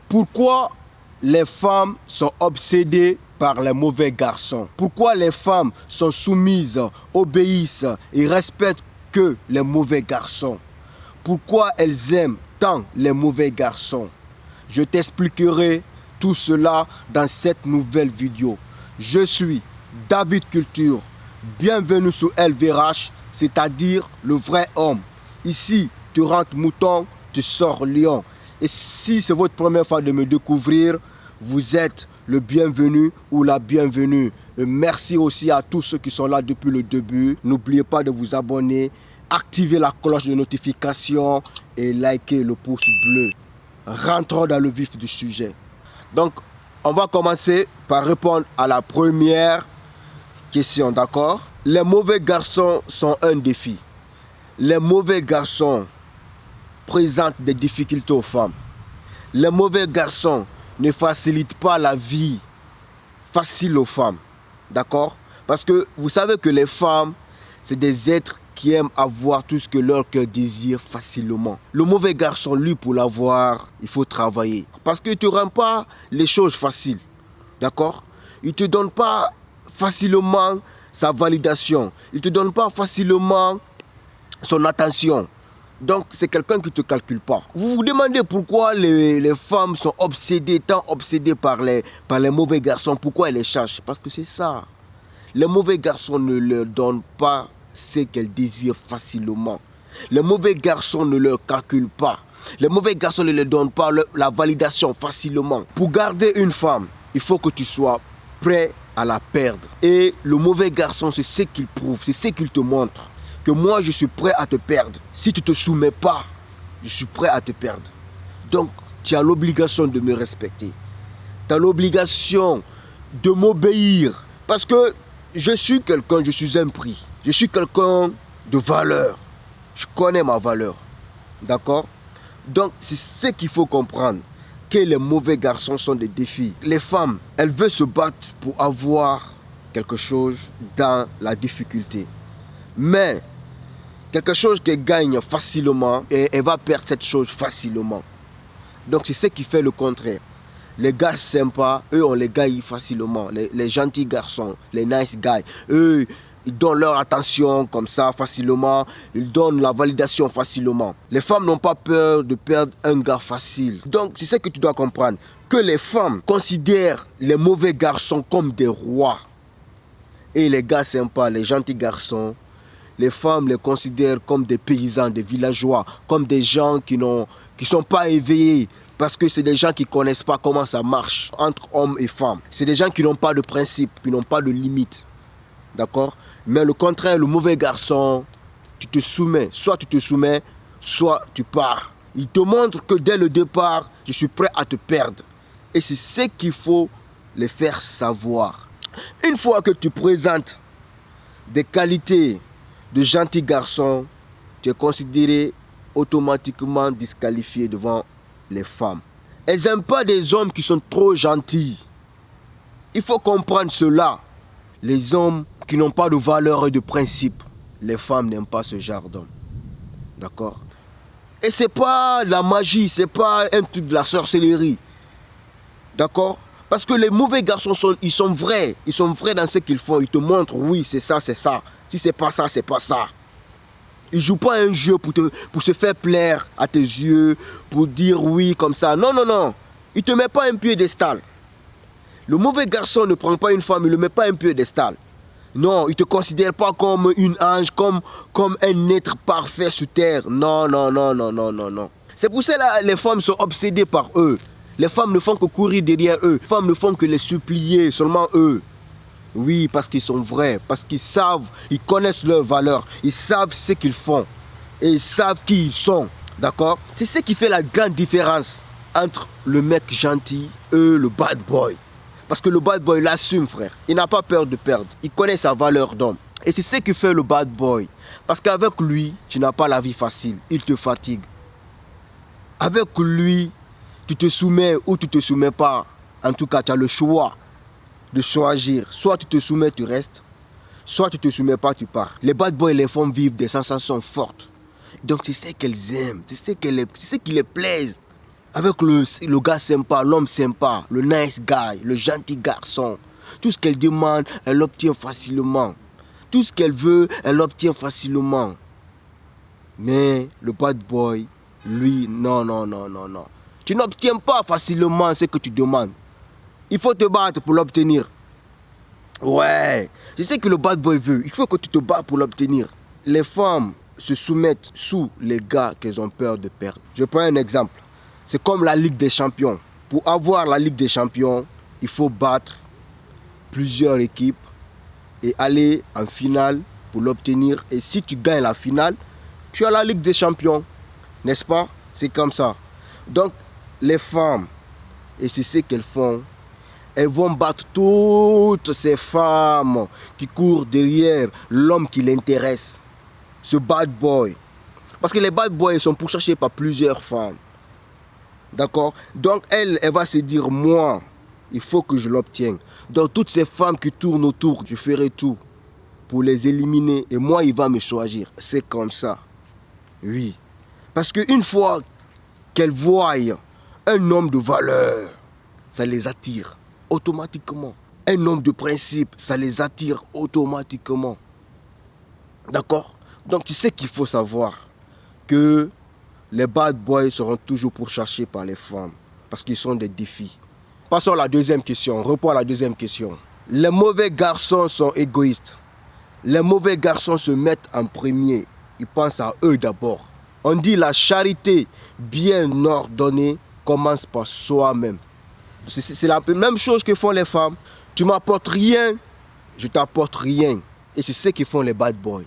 Pourquoi les femmes sont obsédées par les mauvais garçons? Pourquoi les femmes sont soumises, obéissent et respectent que les mauvais garçons? Pourquoi elles aiment tant les mauvais garçons? Je t'expliquerai tout cela dans cette nouvelle vidéo. Je suis David Culture. Bienvenue sur LVRH, c'est-à-dire le vrai homme. Ici, tu rentres mouton, tu sors lion. Et si c'est votre première fois de me découvrir, vous êtes le bienvenu ou la bienvenue. Et merci aussi à tous ceux qui sont là depuis le début. N'oubliez pas de vous abonner, activer la cloche de notification et liker le pouce bleu. Rentrons dans le vif du sujet. Donc, on va commencer par répondre à la première question, d'accord? Les mauvais garçons sont un défi. Les mauvais garçons présentent des difficultés aux femmes. Les mauvais garçons ne facilitent pas la vie facile aux femmes, d'accord? Parce que vous savez que les femmes, c'est des êtres qui aiment avoir tout ce que leur cœur désire facilement. Le mauvais garçon, lui, pour l'avoir, il faut travailler. Parce qu'il ne te rend pas les choses faciles, d'accord? Il ne te donne pas facilement sa validation. Il ne te donne pas facilement son attention. Donc, c'est quelqu'un qui ne te calcule pas. Vous vous demandez pourquoi les femmes sont obsédées, tant obsédées par les mauvais garçons. Pourquoi elles les cherchent? Parce que c'est ça. Les mauvais garçons ne leur donnent pas ce qu'elles désirent facilement. Les mauvais garçons ne leur calculent pas. Les mauvais garçons ne leur donnent pas la validation facilement. Pour garder une femme, il faut que tu sois prêt à la perdre. Et le mauvais garçon, c'est ce qu'il prouve, c'est ce qu'il te montre. Que moi, je suis prêt à te perdre. Si tu ne te soumets pas, je suis prêt à te perdre. Donc, tu as l'obligation de me respecter. Tu as l'obligation de m'obéir. Parce que je suis quelqu'un, je suis un prix. Je suis quelqu'un de valeur. Je connais ma valeur. D'accord? Donc, c'est ce qu'il faut comprendre. Que les mauvais garçons sont des défis. Les femmes, elles veulent se battre pour avoir quelque chose dans la difficulté. Mais, quelque chose qu'elle gagne facilement, et elle va perdre cette chose facilement. Donc, c'est ce qui fait le contraire. Les gars sympas, eux, on les gagne facilement. Les gentils garçons, les nice guys, eux, ils donnent leur attention comme ça facilement. Ils donnent la validation facilement. Les femmes n'ont pas peur de perdre un gars facile. Donc, c'est ce que tu dois comprendre. Que les femmes considèrent les mauvais garçons comme des rois. Et les gars sympas, les gentils garçons, les femmes les considèrent comme des paysans, des villageois, comme des gens qui ne sont pas éveillés. Parce que c'est des gens qui ne connaissent pas comment ça marche entre hommes et femmes. C'est des gens qui n'ont pas de principe, qui n'ont pas de limite. D'accord? Mais le contraire, le mauvais garçon, tu te soumets. Soit tu te soumets, soit tu pars. Il te montre que dès le départ, je suis prêt à te perdre. Et c'est ce qu'il faut les faire savoir. Une fois que tu présentes des qualités de gentil garçon, tu es considéré automatiquement disqualifié devant les femmes. Elles n'aiment pas des hommes qui sont trop gentils. Il faut comprendre cela. Les hommes qui n'ont pas de valeur et de principe, les femmes n'aiment pas ce genre d'homme. D'accord? Et c'est pas la magie, c'est pas un truc de la sorcellerie. D'accord? Parce que les mauvais garçons, ils sont vrais. Ils sont vrais dans ce qu'ils font. Ils te montrent, oui, c'est ça, c'est ça. Si c'est pas ça, c'est pas ça. Ils ne jouent pas un jeu pour se faire plaire à tes yeux, pour dire oui comme ça. Non, non, non. Il ne te met pas un piédestal. Le mauvais garçon ne prend pas une femme, il ne le met pas un piédestal. Non, il ne te considère pas comme une ange, comme un être parfait sur terre. Non, non, non, non, non, non, non. C'est pour ça que les femmes sont obsédées par eux. Les femmes ne font que courir derrière eux. Les femmes ne font que les supplier, seulement eux. Oui, parce qu'ils sont vrais, parce qu'ils savent, ils connaissent leurs valeurs, ils savent ce qu'ils font et ils savent qui ils sont, d'accord? C'est ce qui fait la grande différence entre le mec gentil et le bad boy. Parce que le bad boy l'assume, frère. Il n'a pas peur de perdre, il connaît sa valeur d'homme. Et c'est ce qui fait le bad boy. Parce qu'avec lui, tu n'as pas la vie facile, il te fatigue. Avec lui, tu te soumets ou tu ne te soumets pas. En tout cas, tu as le choix de choisir. Soit tu te soumets, tu restes. Soit tu ne te soumets pas, tu pars. Les bad boys les font vivre des sensations fortes. Donc c'est ce qu'elles aiment. C'est ce qui les plaise. Avec le gars sympa, l'homme sympa, le nice guy, le gentil garçon. Tout ce qu'elle demande, elle l'obtient facilement. Tout ce qu'elle veut, elle l'obtient facilement. Mais le bad boy, lui, non. Tu n'obtiens pas facilement ce que tu demandes. Il faut te battre pour l'obtenir. Ouais, je sais que le bad boy veut. Il faut que tu te bats pour l'obtenir. Les femmes se soumettent sous les gars qu'elles ont peur de perdre. Je prends un exemple. C'est comme la Ligue des Champions. Pour avoir la Ligue des Champions, il faut battre plusieurs équipes et aller en finale pour l'obtenir. Et si tu gagnes la finale, tu as la Ligue des Champions. N'est-ce pas? C'est comme ça. Donc, les femmes, et c'est ce qu'elles font, elles vont battre toutes ces femmes qui courent derrière l'homme qui l'intéresse. Ce bad boy. Parce que les bad boys sont pourchassés par plusieurs femmes. D'accord? Donc elle va se dire, moi, il faut que je l'obtienne. Donc toutes ces femmes qui tournent autour, je ferai tout pour les éliminer. Et moi, il va me choisir. C'est comme ça. Oui. Parce qu'une fois qu'elles voient un homme de valeur, ça les attire automatiquement. Un homme de principe, ça les attire automatiquement. D'accord? Donc tu sais qu'il faut savoir que les bad boys seront toujours pourchassés par les femmes parce qu'ils sont des défis. Passons à la deuxième question. Reprends la deuxième question. Les mauvais garçons sont égoïstes. Les mauvais garçons se mettent en premier. Ils pensent à eux d'abord. On dit la charité bien ordonnée commence par soi-même. C'est la même chose que font les femmes. Tu m'apportes rien, je t'apporte rien. Et c'est ce qu'ils font les bad boys.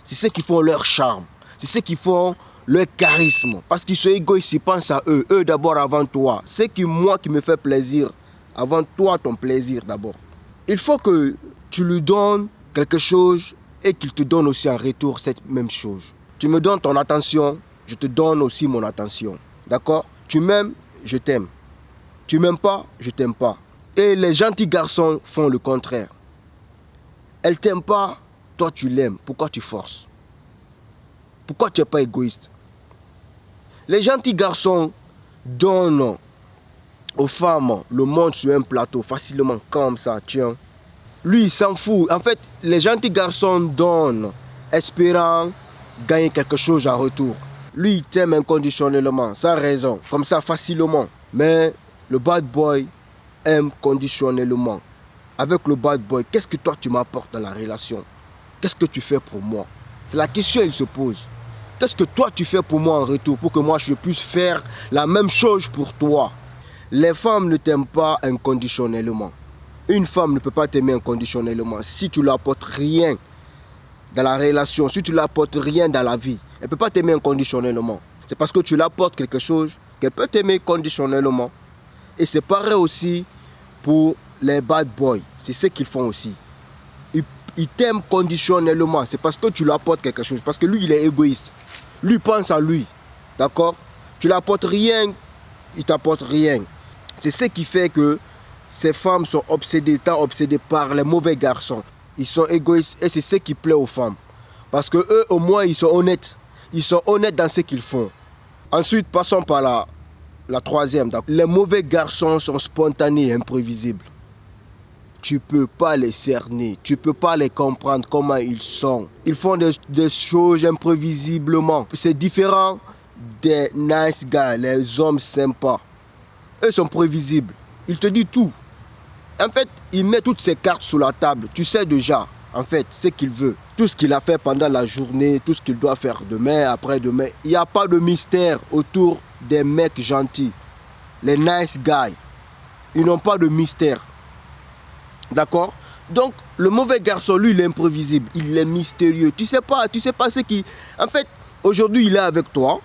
C'est ce qui font leur charme. C'est ce qui font leur charisme. Parce qu'ils sont égoïstes, ils pensent à eux. Eux d'abord avant toi. C'est moi qui me fait plaisir. Avant toi, ton plaisir d'abord. Il faut que tu lui donnes quelque chose et qu'il te donne aussi en retour cette même chose. Tu me donnes ton attention, je te donne aussi mon attention. D'accord? Tu m'aimes, je t'aime. Tu m'aimes pas, je t'aime pas. Et les gentils garçons font le contraire. Elle t'aime pas, toi tu l'aimes. Pourquoi tu forces? Pourquoi tu n'es pas égoïste? Les gentils garçons donnent aux femmes le monde sur un plateau facilement comme ça, tiens. Lui, il s'en fout. En fait, les gentils garçons donnent espérant gagner quelque chose en retour. Lui, il t'aime inconditionnellement, sans raison, comme ça facilement. Mais le bad boy aime conditionnellement. Avec le bad boy, qu'est-ce que toi tu m'apportes dans la relation? Qu'est-ce que tu fais pour moi? C'est la question qu'il se pose. Qu'est-ce que toi tu fais pour moi en retour pour que moi je puisse faire la même chose pour toi? Les femmes ne t'aiment pas inconditionnellement. Une femme ne peut pas t'aimer inconditionnellement si tu ne lui apportes rien dans la relation, si tu ne lui apportes rien dans la vie. Elle ne peut pas t'aimer inconditionnellement. C'est parce que tu lui apportes quelque chose qu'elle peut t'aimer conditionnellement. Et c'est pareil aussi pour les bad boys. C'est ce qu'ils font aussi. Il t'aime conditionnellement. C'est parce que tu lui apportes quelque chose. Parce que lui, il est égoïste. Lui pense à lui. D'accord? Tu lui apportes rien, il t'apporte rien. C'est ce qui fait que ces femmes sont obsédées, tant obsédées par les mauvais garçons. Ils sont égoïstes et c'est ce qui plaît aux femmes. Parce que eux, au moins, ils sont honnêtes. Ils sont honnêtes dans ce qu'ils font. Ensuite, passons par la troisième. Les mauvais garçons sont spontanés et imprévisibles. Tu ne peux pas les cerner, tu ne peux pas les comprendre comment ils sont. Ils font des choses imprévisiblement. C'est différent des nice guys, les hommes sympas. Eux sont prévisibles. Ils te disent tout. En fait, il met toutes ses cartes sur la table. Tu sais déjà, en fait, ce qu'il veut. Tout ce qu'il a fait pendant la journée, tout ce qu'il doit faire demain, après-demain. Il n'y a pas de mystère autour des mecs gentils. Les nice guys. Ils n'ont pas de mystère. D'accord? Donc, le mauvais garçon, lui, il est imprévisible. Il est mystérieux. Tu sais pas ce qui... En fait, aujourd'hui, il est avec toi.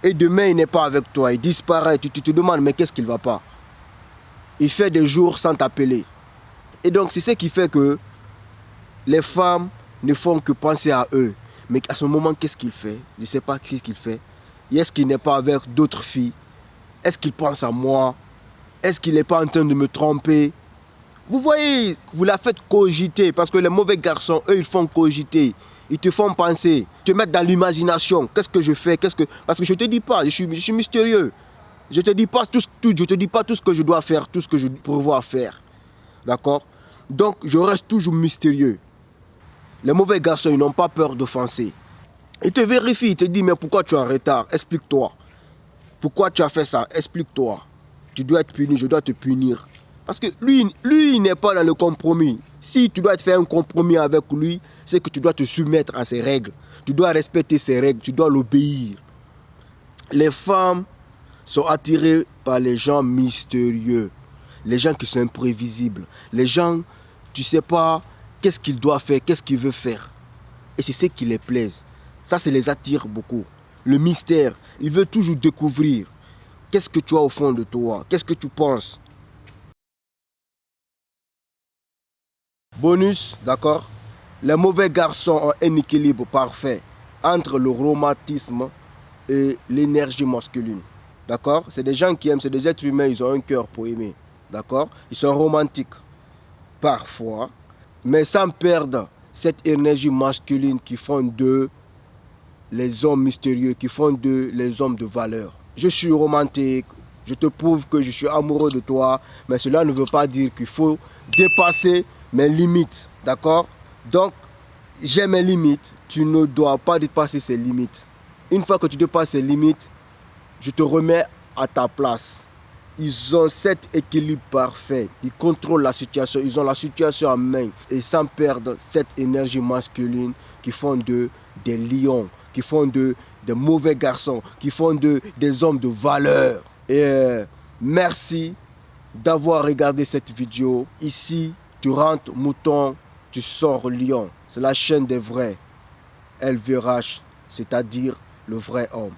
Et demain, il n'est pas avec toi. Il disparaît. Tu te demandes, mais qu'est-ce qu'il ne va pas? Il fait des jours sans t'appeler. Et donc, c'est ce qui fait que les femmes ne font que penser à eux. Mais à ce moment, qu'est-ce qu'il fait? Je ne sais pas ce qu'il fait. Est-ce qu'il n'est pas avec d'autres filles? Est-ce qu'il pense à moi? Est-ce qu'il n'est pas en train de me tromper? Vous voyez, vous la faites cogiter. Parce que les mauvais garçons, eux, ils font cogiter. Ils te font penser, te mettre dans l'imagination. Qu'est-ce que je fais? Parce que je ne te dis pas, je suis mystérieux. Je ne te dis pas tout ce que je dois faire, tout ce que je prévois faire. D'accord? Donc, je reste toujours mystérieux. Les mauvais garçons, ils n'ont pas peur d'offenser. Ils te vérifient, ils te disent, mais pourquoi tu es en retard? Explique-toi. Pourquoi tu as fait ça? Explique-toi. Tu dois être puni, je dois te punir. Parce que lui il n'est pas dans le compromis. Si tu dois faire un compromis avec lui, c'est que tu dois te soumettre à ses règles. Tu dois respecter ses règles, tu dois l'obéir. Les femmes sont attirées par les gens mystérieux. Les gens qui sont imprévisibles. Les gens, tu ne sais pas qu'est-ce qu'il doit faire, qu'est-ce qu'il veut faire. Et c'est ce qui les plaise. Ça les attire beaucoup. Le mystère, ils veulent toujours découvrir. Qu'est-ce que tu as au fond de toi? Qu'est-ce que tu penses? Bonus, d'accord? Les mauvais garçons ont un équilibre parfait entre le romantisme et l'énergie masculine. D'accord? C'est des gens qui aiment, c'est des êtres humains, ils ont un cœur pour aimer. D'accord? Ils sont romantiques parfois, mais sans perdre cette énergie masculine qui font d'eux les hommes mystérieux, qui font d'eux les hommes de valeur. Je suis romantique, je te prouve que je suis amoureux de toi, mais cela ne veut pas dire qu'il faut dépasser mes limites. D'accord? Donc, j'ai mes limites, tu ne dois pas dépasser ces limites. Une fois que tu dépasses ces limites, je te remets à ta place. Ils ont cet équilibre parfait. Ils contrôlent la situation. Ils ont la situation en main. Et sans perdre cette énergie masculine qui font d'eux des lions, qui font d'eux des mauvais garçons, qui font d'eux des hommes de valeur. Et merci d'avoir regardé cette vidéo. Ici, tu rentres mouton, tu sors lion. C'est la chaîne des vrais LVRH, c'est-à-dire le vrai homme.